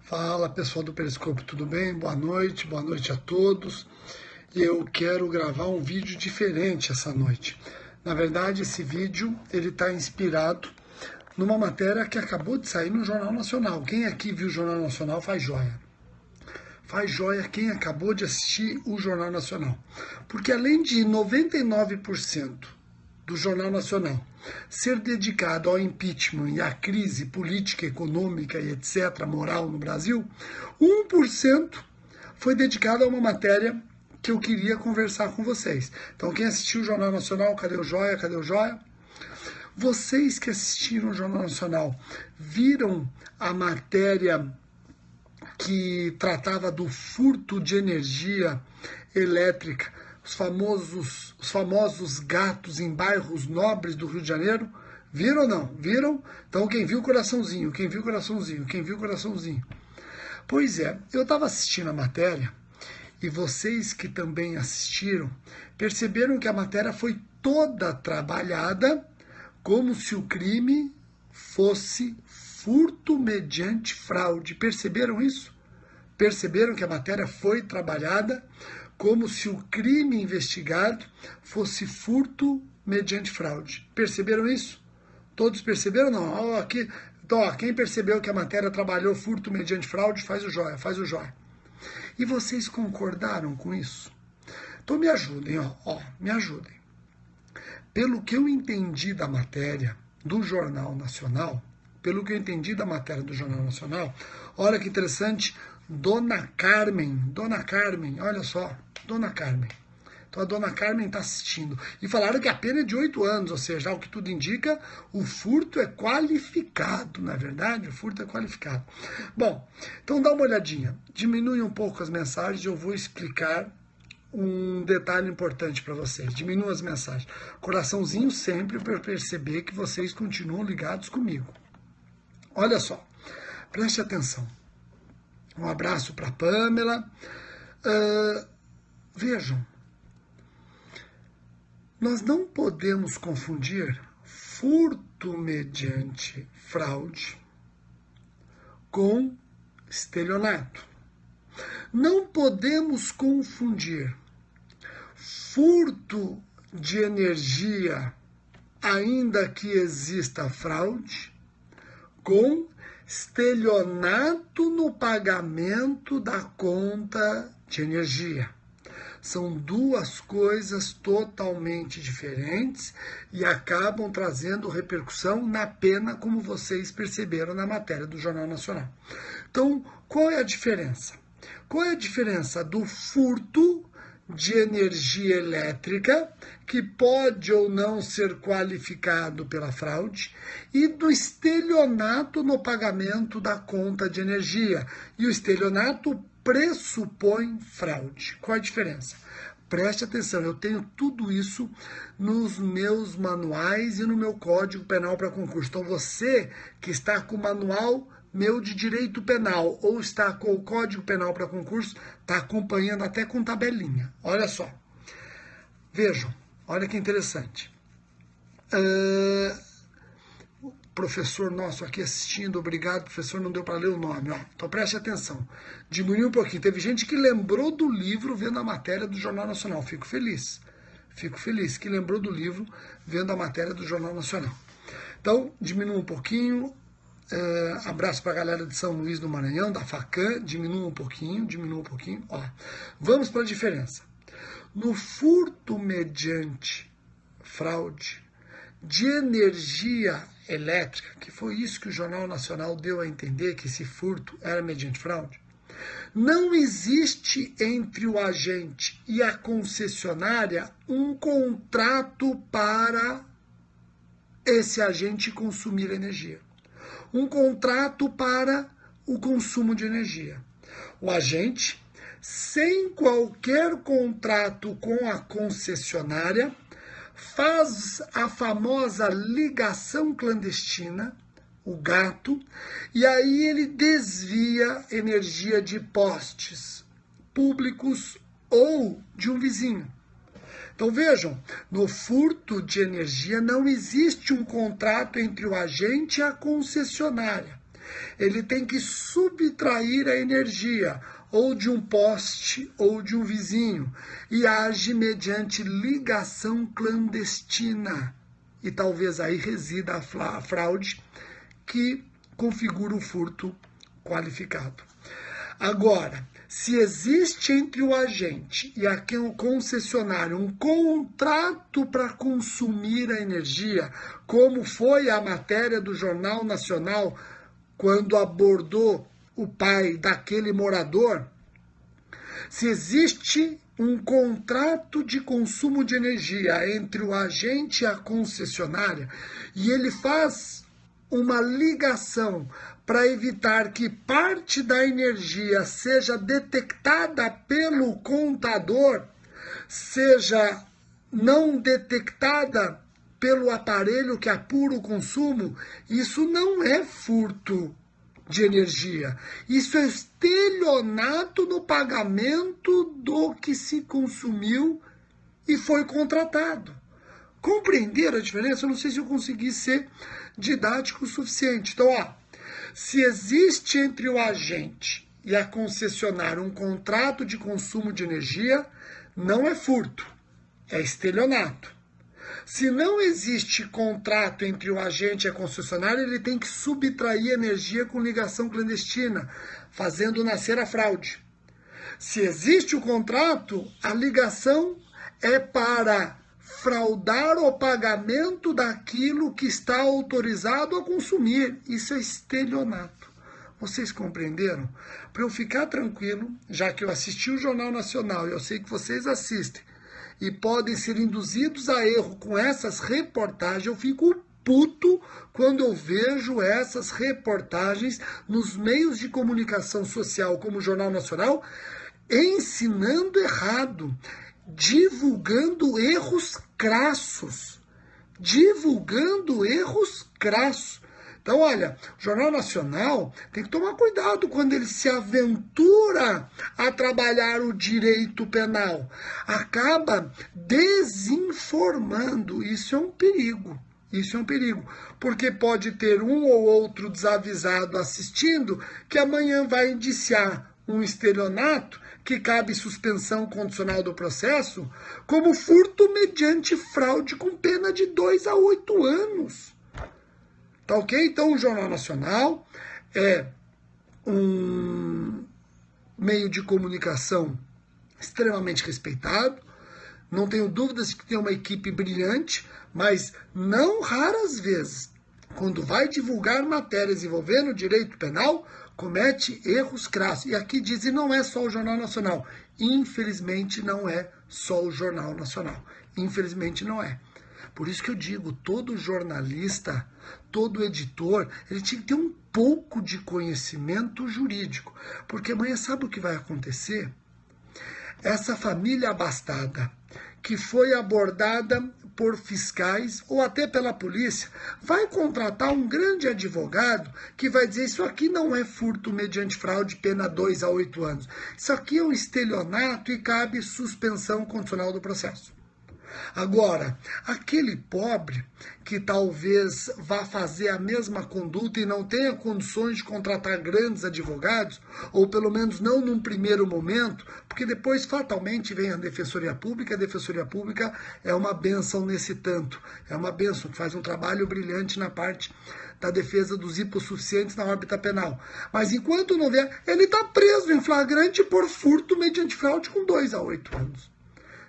Fala pessoal do Periscope, tudo bem? Boa noite a todos. Eu quero gravar um vídeo diferente essa noite. Na verdade, esse vídeo ele está inspirado numa matéria que acabou de sair no Jornal Nacional. Quem aqui viu o Jornal Nacional faz joia. Faz joia quem acabou de assistir o Jornal Nacional. Porque além de 99% do Jornal Nacional ser dedicado ao impeachment e à crise política, econômica e etc., moral no Brasil, 1% foi dedicado a uma matéria que eu queria conversar com vocês. Então, quem assistiu o Jornal Nacional, cadê o joia? Cadê o joia? Vocês que assistiram o Jornal Nacional, viram a matéria que tratava do furto de energia elétrica, os famosos gatos em bairros nobres do Rio de Janeiro? Viram ou não? Viram? Então quem viu coraçãozinho, quem viu coraçãozinho, quem viu coraçãozinho. Pois é, eu estava assistindo a matéria e vocês que também assistiram perceberam que a matéria foi toda trabalhada como se o crime fosse furto mediante fraude. Perceberam isso? Perceberam que a matéria foi trabalhada como se o crime investigado fosse furto mediante fraude. Perceberam isso? Todos perceberam? Não. Aqui, então, quem percebeu que a matéria trabalhou furto mediante fraude, faz o joia, faz o joia. E vocês concordaram com isso? Então me ajudem, me ajudem. Pelo que eu entendi da matéria do Jornal Nacional, olha que interessante, Dona Carmen, olha só, Dona Carmen. Então a Dona Carmen está assistindo. E falaram que a pena é de 8 anos, ou seja, ao que tudo indica, o furto é qualificado, não é verdade? O furto é qualificado. Bom, então dá uma olhadinha. Diminui um pouco as mensagens, eu vou explicar um detalhe importante para vocês. Diminua as mensagens. Coraçãozinho sempre para perceber que vocês continuam ligados comigo. Olha só, preste atenção. Um abraço para a Pamela. Vejam, nós não podemos confundir furto mediante fraude com estelionato. Não podemos confundir furto de energia, ainda que exista fraude, com estelionato no pagamento da conta de energia. São duas coisas totalmente diferentes e acabam trazendo repercussão na pena, como vocês perceberam na matéria do Jornal Nacional. Então, qual é a diferença? Qual é a diferença do furto de energia elétrica, que pode ou não ser qualificado pela fraude, e do estelionato no pagamento da conta de energia? E o estelionato pressupõe fraude. Qual a diferença? Preste atenção, eu tenho tudo isso nos meus manuais e no meu Código Penal para concurso. Então você que está com o manual meu de direito penal ou está com o Código Penal para concurso, está acompanhando até com tabelinha. Olha só. Vejam, olha que interessante. O professor nosso aqui assistindo, obrigado, professor, não deu para ler o nome. Então preste atenção. Diminui um pouquinho. Teve gente que lembrou do livro vendo a matéria do Jornal Nacional. Fico feliz que lembrou do livro vendo a matéria do Jornal Nacional. Então, diminua um pouquinho. Abraço para a galera de São Luís do Maranhão, da Facam, diminua um pouquinho. Vamos para a diferença. No furto mediante fraude de energia elétrica, que foi isso que o Jornal Nacional deu a entender, que esse furto era mediante fraude, não existe entre o agente e a concessionária um contrato para esse agente consumir energia. Um contrato para o consumo de energia. O agente, sem qualquer contrato com a concessionária, faz a famosa ligação clandestina, o gato, e aí ele desvia energia de postes públicos ou de um vizinho. Então vejam, no furto de energia não existe um contrato entre o agente e a concessionária. ele tem que subtrair a energia ou de um poste ou de um vizinho e age mediante ligação clandestina. E talvez aí resida a fraude que configura o furto qualificado. Agora, se existe entre o agente e o concessionário um contrato para consumir a energia, como foi a matéria do Jornal Nacional, quando abordou o pai daquele morador, se existe um contrato de consumo de energia entre o agente e a concessionária, e ele faz uma ligação para evitar que parte da energia seja detectada pelo contador, seja não detectada pelo aparelho que apura o consumo, isso não é furto de energia. Isso é estelionato no pagamento do que se consumiu e foi contratado. Compreenderam a diferença? Eu não sei se eu consegui ser didático o suficiente. Então, se existe entre o agente e a concessionária um contrato de consumo de energia, não é furto, é estelionato. Se não existe contrato entre o agente e a concessionária, ele tem que subtrair energia com ligação clandestina, fazendo nascer a fraude. Se existe o contrato, a ligação é para fraudar o pagamento daquilo que está autorizado a consumir. Isso é estelionato. Vocês compreenderam? Para eu ficar tranquilo, já que eu assisti o Jornal Nacional e eu sei que vocês assistem, e podem ser induzidos a erro com essas reportagens, eu fico puto quando eu vejo essas reportagens nos meios de comunicação social, como o Jornal Nacional, ensinando errado, divulgando erros crassos. Divulgando erros crassos. Então, olha, o Jornal Nacional tem que tomar cuidado quando ele se aventura a trabalhar o direito penal. Acaba desinformando. Isso é um perigo. Isso é um perigo. Porque pode ter um ou outro desavisado assistindo que amanhã vai indiciar um estelionato que cabe suspensão condicional do processo como furto mediante fraude com pena de 2 a 8 anos. Tá ok? Então, o Jornal Nacional é um meio de comunicação extremamente respeitado. Não tenho dúvidas de que tem uma equipe brilhante, mas não raras vezes, quando vai divulgar matérias envolvendo direito penal, comete erros crassos. E aqui dizem, não é só o Jornal Nacional. Infelizmente, não é só o Jornal Nacional. Infelizmente, não é. Por isso que eu digo, todo jornalista, todo editor, ele tinha que ter um pouco de conhecimento jurídico. Porque amanhã sabe o que vai acontecer? Essa família abastada, que foi abordada por fiscais ou até pela polícia, vai contratar um grande advogado que vai dizer isso aqui não é furto mediante fraude, pena 2 a 8 anos. Isso aqui é um estelionato e cabe suspensão condicional do processo. Agora, aquele pobre que talvez vá fazer a mesma conduta e não tenha condições de contratar grandes advogados, ou pelo menos não num primeiro momento, porque depois fatalmente vem a Defensoria Pública é uma bênção nesse tanto, é uma bênção que faz um trabalho brilhante na parte da defesa dos hipossuficientes na órbita penal. Mas enquanto não vier, ele está preso em flagrante por furto mediante fraude com 2 a 8 anos.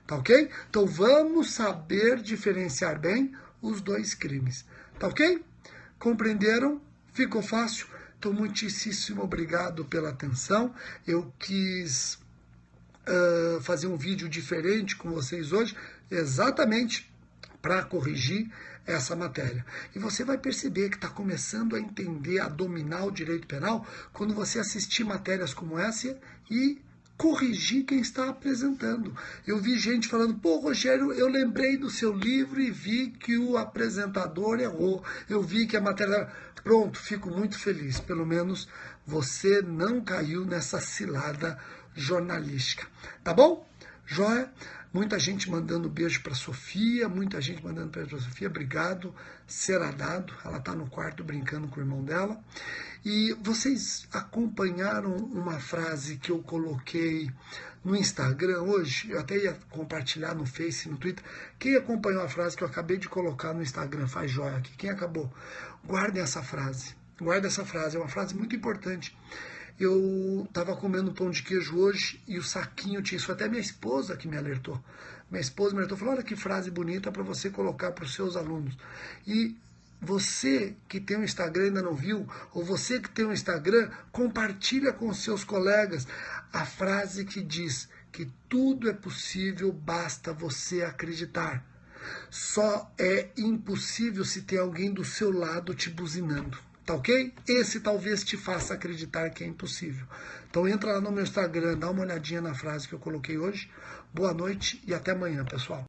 Tá ok? Então vamos saber diferenciar bem os dois crimes. Tá ok? Compreenderam? Ficou fácil? Então muitíssimo obrigado pela atenção. Eu quis fazer um vídeo diferente com vocês hoje, exatamente para corrigir essa matéria. E você vai perceber que está começando a entender, a dominar o direito penal, quando você assistir matérias como essa e corrigir quem está apresentando. Eu vi gente falando, pô, Rogério, eu lembrei do seu livro e vi que o apresentador errou. Eu vi que a matéria... Pronto, fico muito feliz. Pelo menos você não caiu nessa cilada jornalística. Tá bom? Joia? Muita gente mandando beijo para Sofia, muita gente mandando beijo para Sofia, obrigado, será dado. Ela está no quarto brincando com o irmão dela. E vocês acompanharam uma frase que eu coloquei no Instagram hoje? Eu até ia compartilhar no Face, no Twitter. Quem acompanhou a frase que eu acabei de colocar no Instagram, faz joia aqui. Quem acabou? Guardem essa frase. Guarda essa frase, é uma frase muito importante. Eu estava comendo pão de queijo hoje e o saquinho tinha isso. Até minha esposa que me alertou. Minha esposa me alertou, falou, olha que frase bonita para você colocar para os seus alunos. E você que tem um Instagram e ainda não viu, ou você que tem um Instagram, compartilha com os seus colegas a frase que diz que tudo é possível, basta você acreditar. Só é impossível se tem alguém do seu lado te buzinando. Tá ok? Esse talvez te faça acreditar que é impossível. Então entra lá no meu Instagram, dá uma olhadinha na frase que eu coloquei hoje. Boa noite e até amanhã, pessoal.